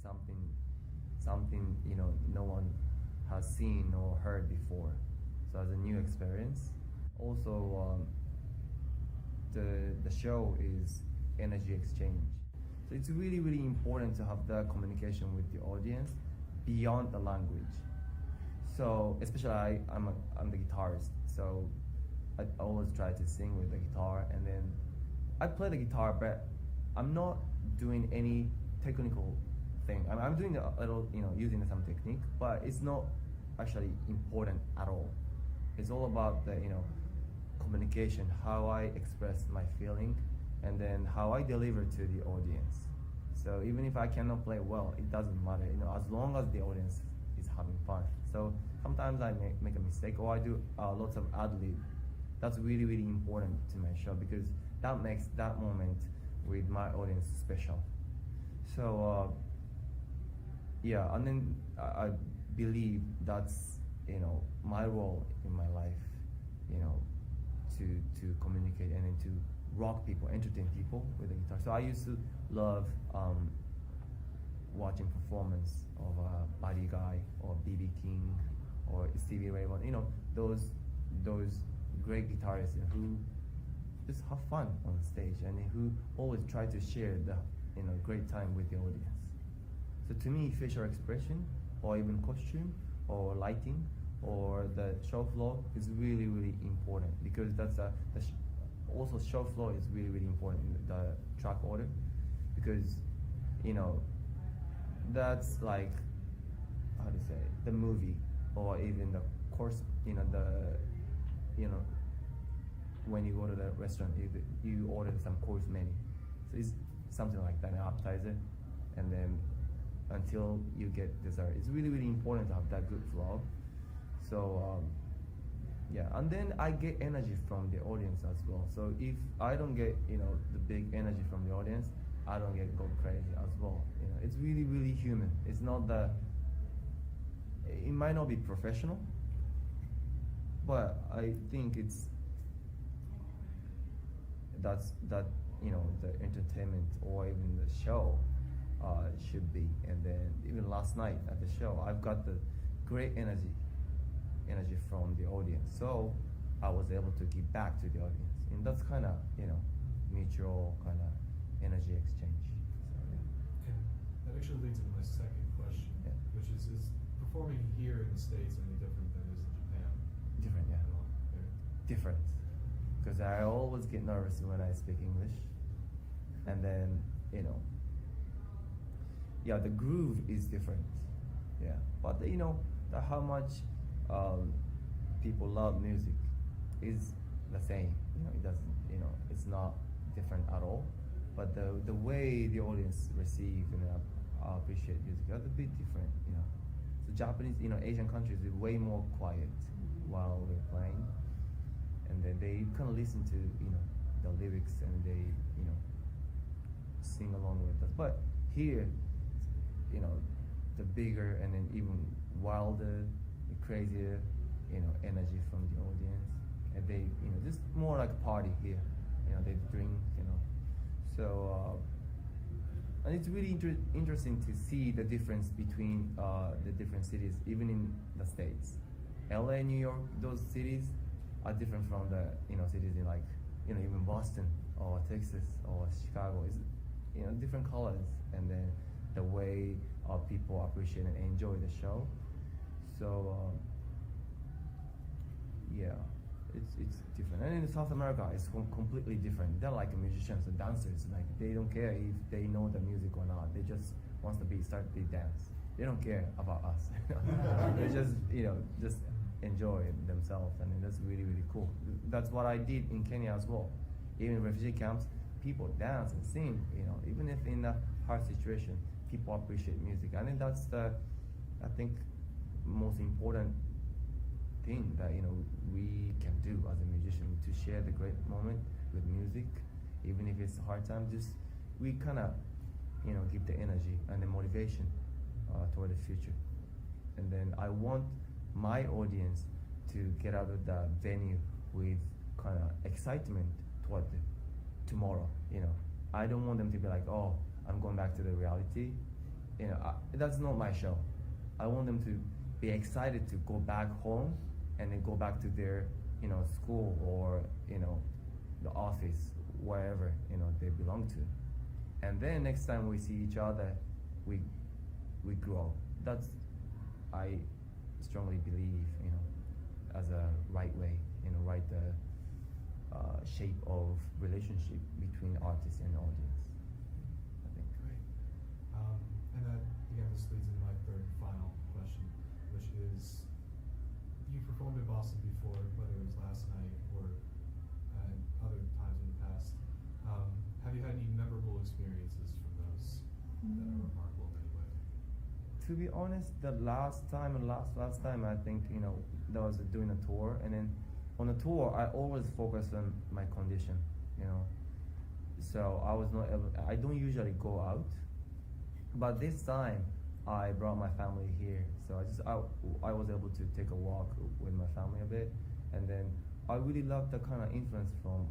something no one has seen or heard before. So as a new experience. Also, the show is energy exchange. So it's really, really important to have the communication with the audience beyond the language. So especially I'm the guitarist, so I always try to sing with the guitar, and then I play the guitar, but I'm not doing any technical thing. I'm doing a little, using some technique, but it's not actually important at all. It's all about the, communication, how I express my feeling, and then how I deliver to the audience. So even if I cannot play well, it doesn't matter, as long as the audience is having fun. So sometimes I make a mistake, or I do lots of ad-lib. That's really, really important to my show, because that makes that moment with my audience special. So yeah, and then I believe that's my role in my life, to communicate and then to rock people, entertain people with the guitar. So I used to love watching performance of Buddy Guy or BB King or Stevie Ray Vaughan, those great guitarists who just have fun on stage and who always try to share the great time with the audience. So to me, facial expression or even costume or lighting or the show floor is really, really important, because that's also show floor is really, really important, the track order, because that's like, how to say, the movie or even the course, when you go to the restaurant, you order some course menu. So it's something like that, an appetizer, and then until you get dessert. It's really, really important to have that good flow. So yeah, and then I get energy from the audience as well. So if I don't get the big energy from the audience, I don't go crazy as well. It's really, really human. It's not it might not be professional, but I think that's the entertainment or even the show should be. And then even last night at the show, I've got the great energy from the audience, so I was able to give back to the audience, and that's kind of mutual kind of energy exchange. So, yeah. And that actually leads into my second question, which is performing here in the States any different than it is in Japan? Different, yeah. Okay. Different, because I always get nervous when I speak English, and then yeah, the groove is different, yeah, but how much people love music is the same. It doesn't, it's not different at all, but the way the audience receive and appreciate music is a bit different. So Japanese, Asian countries is way more quiet while we're playing, and then they kind of listen to the lyrics and they sing along with us. But here, the bigger and then even wilder, the crazier, energy from the audience, and they, just more like a party here. They drink, So, and it's really interesting to see the difference between the different cities, even in the States. LA, New York, those cities are different from the cities in even Boston or Texas or Chicago. Is different colors, and then the way people appreciate and enjoy the show. So yeah, it's different. And in South America, it's completely different. They're like musicians and dancers. Like they don't care if they know the music or not. They just once the beat starts, they dance. They don't care about us. They just enjoy themselves, and that's really, really cool. That's what I did in Kenya as well. Even in refugee camps, people dance and sing. Even if in a hard situation, people appreciate music. I think that's I think most important thing that we can do as a musician, to share the great moment with music, even if it's a hard time. Just we kind of give the energy and the motivation toward the future, and then I want my audience to get out of the venue with kind of excitement toward tomorrow. I don't want them to be like, oh, I'm going back to the reality, that's not my show. I want them to be excited to go back home and then go back to their, school or, the office, wherever, they belong to. And then next time we see each other, we grow. That's, I strongly believe, as a right way, right shape of relationship between artist and audience. I think. Great. And that, again, this leads into my third and final question, which is, you performed in Boston before, whether it was last night or other times in the past. Have you had any memorable experiences from those that are remarkable in any way? To be honest, the last time, I think, that was doing a tour, and then on the tour, I always focus on my condition, So I was not able, I don't usually go out, but this time I brought my family here, so I was able to take a walk with my family a bit, and then I really love the kind of influence from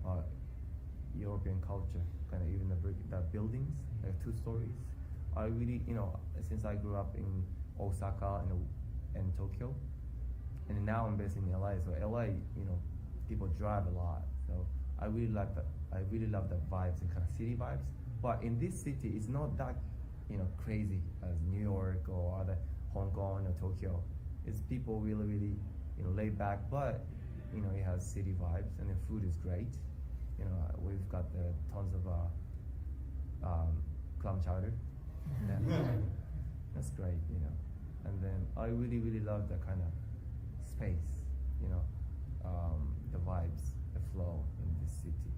European culture, kind of even the buildings, like 2 stories. I really, since I grew up in Osaka and Tokyo, and now I'm based in LA, so LA, people drive a lot, so I really love the vibes and kind of city vibes. But in this city, it's not that, crazy as New York or other Hong Kong or Tokyo. It's people really, really, laid back, but it has city vibes, and the food is great. We've got tons of clam chowder. Yeah. That's great, And then I really, really love that kind of space, the vibes, the flow in this city.